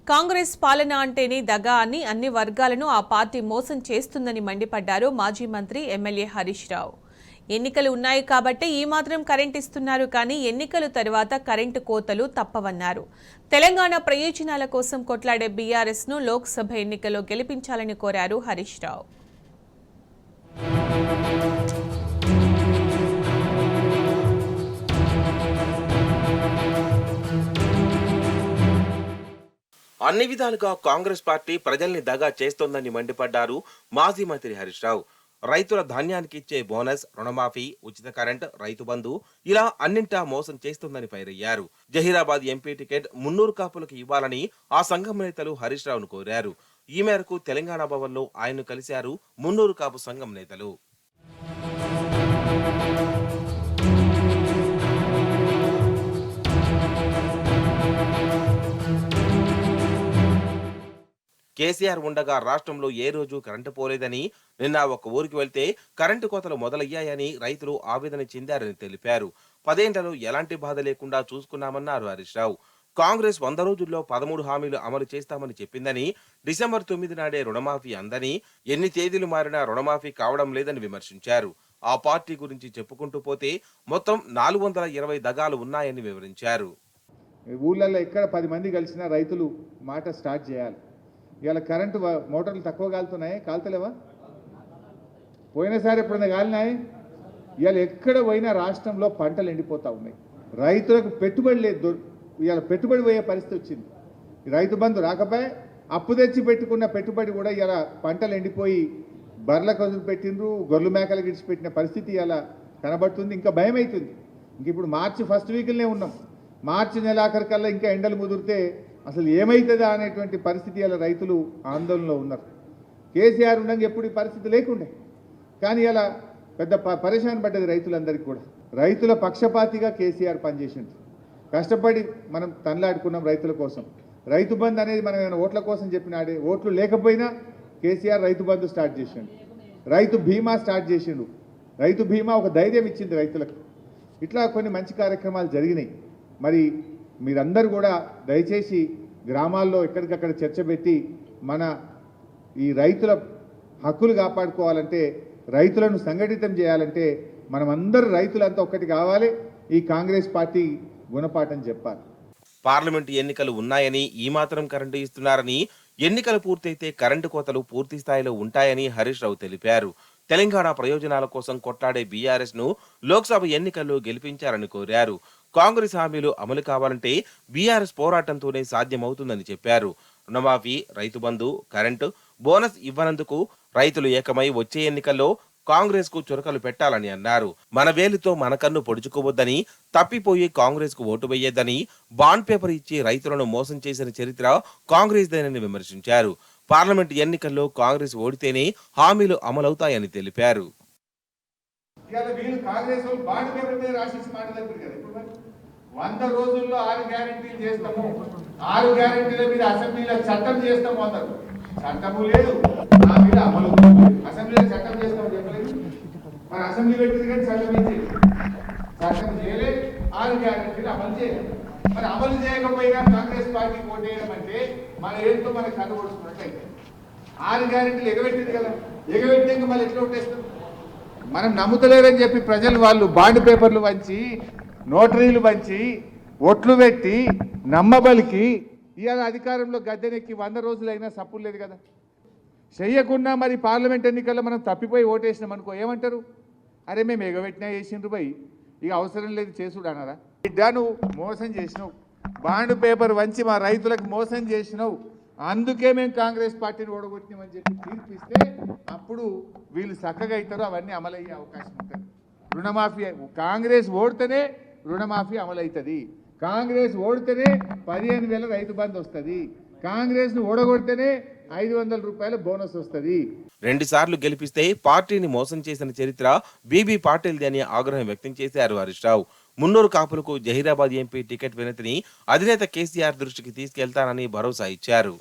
కాంగ్రెస్ పాలన అంటేనే దగా అని అన్ని వర్గాలను ఆ పార్టీ మోసం చేస్తుందని మండిపడ్డారు మాజీ మంత్రి ఎమ్మెల్యే హరీష్ రావు. ఎన్నికలు ఉన్నాయి కాబట్టి ఈ మాత్రం కరెంట్ ఇస్తున్నారు, కానీ ఎన్నికల తర్వాత కరెంటు కోతలు తప్పవన్నారు. తెలంగాణ ప్రయోజనాల కోసం కొట్లాడే బీఆర్ఎస్ ను లోక్సభ ఎన్నికల్లో గెలిపించాలని కోరారు హరీష్ రావు. అన్ని విధాలుగా కాంగ్రెస్ పార్టీ ప్రజల్ని దగా చేస్తోందని మండిపడ్డారు మాజీ మంత్రి హరీష్ రావు. రైతుల ధాన్యానికి ఇచ్చే బోనస్, రుణమాఫీ, ఉచిత కరెంట్, రైతు బంధు ఇలా అన్నింటా మోసం చేస్తోందని ఫైరయ్యారు. జహీరాబాద్ ఎంపీ టికెట్ మున్నూరు కాపులకు ఇవ్వాలని ఆ సంఘం నేతలు హరీష్ రావును కోరారు. ఈ మేరకు తెలంగాణ భవన్లో ఆయన్ను కలిశారు మున్నూరు కాపు సంఘం నేతలు. కేసీఆర్ ఉండగా రాష్ట్రంలో ఏ రోజు కరెంటు పోలేదని, నిన్న ఒక ఊరికి వెళ్తే కరెంటు కోతలు మొదలయ్యాయని రైతులు ఆవేదన చెందారని తెలిపారు. 10 ఏళ్లలో ఎలాంటి బాధ లేకుండా చూసుకున్నామన్నారు హరీష్ రావు. కాంగ్రెస్ 100 రోజుల్లో 13 హామీలు అమలు చేస్తామని చెప్పిందని, డిసెంబర్ 9 నాడే రుణమాఫీ అందని, ఎన్ని తేదీలు మారినా రుణమాఫీ కావడం లేదని విమర్శించారు. ఆ పార్టీ గురించి చెప్పుకుంటూ పోతే మొత్తం 420 దగాలు ఉన్నాయని వివరించారు. ఊళ్ళల్లో ఎక్కడ 10 మంది కలిసినా రైతులు మాట స్టార్ట్ చేయాలి. ఇవాళ కరెంటు మోటార్లు తక్కువ కాలుతున్నాయి, కాలుతలేవా? పోయినసారి ఎప్పుడైనా కాలినాయి? ఇవాళ ఎక్కడ పోయినా రాష్ట్రంలో పంటలు ఎండిపోతూ ఉన్నాయి. రైతులకు పెట్టుబడి లేదు. ఇవాళ పెట్టుబడి పోయే పరిస్థితి వచ్చింది. రైతు బంధు రాకపోయి అప్పు తెచ్చి పెట్టుకున్న పెట్టుబడి కూడా ఇవాళ పంటలు ఎండిపోయి బర్రెలకు వదిలిపెట్టిండ్రు, గొర్రెలు మేకలు గిడిచిపెట్టిన పరిస్థితి ఇవాళ కనబడుతుంది. ఇంకా భయం అవుతుంది. ఇంక ఇప్పుడు మార్చి ఫస్ట్ వీక్లోనే ఉన్నాం. మార్చి నెలాఖరికల్లా ఇంకా ఎండలు ముదిరితే అసలు ఏమవుతుందా అనేటువంటి పరిస్థితి ఇలా రైతులు ఆందోళనలో ఉన్నారు. కేసీఆర్ ఉండగా ఎప్పుడు ఈ పరిస్థితి లేకుండే, కానీ ఇలా పెద్ద పరేషాన్ పడ్డది రైతులందరికీ కూడా. రైతుల పక్షపాతిగా కేసీఆర్ పనిచేసిండు. కష్టపడి మనం తనలాడుకున్నాం రైతుల కోసం. రైతు బంధు అనేది మనం ఏమైనా ఓట్ల కోసం చెప్పినాడే, ఓట్లు లేకపోయినా కేసీఆర్ రైతు బంధు స్టార్ట్ చేసిండు, రైతు బీమా స్టార్ట్ చేసిండు. రైతు బీమా ఒక ధైర్యం ఇచ్చింది రైతులకు. ఇట్లా కొన్ని మంచి కార్యక్రమాలు జరిగినాయి. మరి మీరందరూ కూడా దయచేసి గ్రామాల్లో ఎక్కడికక్కడ చర్చ పెట్టి మన ఈ రైతుల హక్కులు కాపాడుకోవాలంటే, రైతులను సంఘటితం చేయాలంటే మనమందరూ రైతులంతా ఒక్కటి కావాలి. ఈ కాంగ్రెస్ పార్టీ గుణపాఠం చెప్పాలి. పార్లమెంటు ఎన్నికలు ఉన్నాయని, ఈ మాత్రం కరెంటు ఇస్తున్నారని, ఎన్నికలు పూర్తయితే కరెంటు కోతలు పూర్తి స్థాయిలో ఉంటాయని హరీష్ రావు తెలిపారు. తెలంగాణ ప్రయోజనాల కోసం కొట్లాడే బీఆర్ఎస్ ను లోక్సభ ఎన్నికల్లో గెలిపించాలని కోరారు. కాంగ్రెస్ హామీలు అమలు కావాలంటే బీఆర్ఎస్ పోరాటంతోనే సాధ్యమవుతుందని చెప్పారు. రుణమాఫీ, రైతు బంధు, కరెంటు, బోనస్ ఇవ్వనందుకు రైతులు ఏకమై వచ్చే ఎన్నికల్లో కాంగ్రెస్ కు చురకలు పెట్టాలని అన్నారు. మన వేలుతో మన కన్ను పొడుచుకోవద్దని, తప్పిపోయి కాంగ్రెస్ కు ఓటు వేయొద్దని, బాండ్ పేపర్ ఇచ్చి రైతులను మోసం చేసిన చరిత్ర కాంగ్రెస్ దేనని విమర్శించారు. పార్లమెంట్ ఎన్నికల్లో కాంగ్రెస్ ఓడితేనే హామీలు అమలవుతాయని తెలిపారు. 100 రోజుల్లో 6 గ్యారెంటీలు చేస్తాము, 6 గ్యారెంటీల మీద అసెంబ్లీలో చట్టం చేస్తాము అన్నారు. చట్టము లేదు, నా మీద అమలు. అసెంబ్లీలో చట్టం చేస్తాము చెప్పలేదు. మరి అసెంబ్లీ పెట్టింది కానీ చట్టం చేయలేదు. 6 గ్యారెంటీలు అమలు చేయలేదు. మరి అమలు చేయకపోయినా కాంగ్రెస్ పార్టీ ఓటేయడం అంటే మన ఏంటో మనకు కనబడుతున్నట్టయితే 6 గ్యారెంటీలు ఎగబెట్టింది కదా, ఎగబెట్టాక మళ్ళీ ఎట్లా ఓటేస్తారు? మనం నమ్ముతలేరని చెప్పి ప్రజలు వాళ్ళు బాండ్ పేపర్లు వంచి, నోటరీలు పంచి, ఒట్లు పెట్టి నమ్మబలికి ఇవాళ అధికారంలో గద్దెనెక్కి 100 రోజులైనా సప్పులు లేదు కదా. చెయ్యకుండా మరి పార్లమెంట్ ఎన్నికల్లో మనం తప్పిపోయి ఓటేసినాం అనుకో, ఏమంటారు? అరే మేము ఎగబెట్టినా వేసిండ్రు పోయి, ఇక అవసరం లేదు చేసుడు అన్నారా? బిడ్డ నువ్వు మోసం చేసినావు, బాండ్ పేపర్ వంచి మా రైతులకు మోసం చేసినావు, అందుకే మేము కాంగ్రెస్ పార్టీని ఓడగొట్టినామని చెప్పి తీర్పిస్తే అప్పుడు వీళ్ళు చక్కగా అవుతారు, అవన్నీ అమలయ్యే అవకాశం ఉంటుంది. రుణమాఫీ కాంగ్రెస్ ఓడితేనే రుణమాఫీ అమలవుతుంది. కాంగ్రెస్ ఓడితేనే 15,000 రైతు బంధు వస్తుంది. కాంగ్రెస్ ను ఓడగొడితేనే 500 రూపాయల బోనస్ వస్తుంది. 2 సార్లు గెలిపిస్తే పార్టీని మోసం చేసిన చరిత్ర బీబీ పాటిల్ది అని ఆగ్రహం వ్యక్తం చేశారు హరీష్ రావు. మున్నూరు కాపులకు జహీరాబాద్ ఎంపీ టికెట్ వినతిని అధినేత కేసీఆర్ దృష్టికి తీసుకెళ్తానని భరోసా ఇచ్చారు.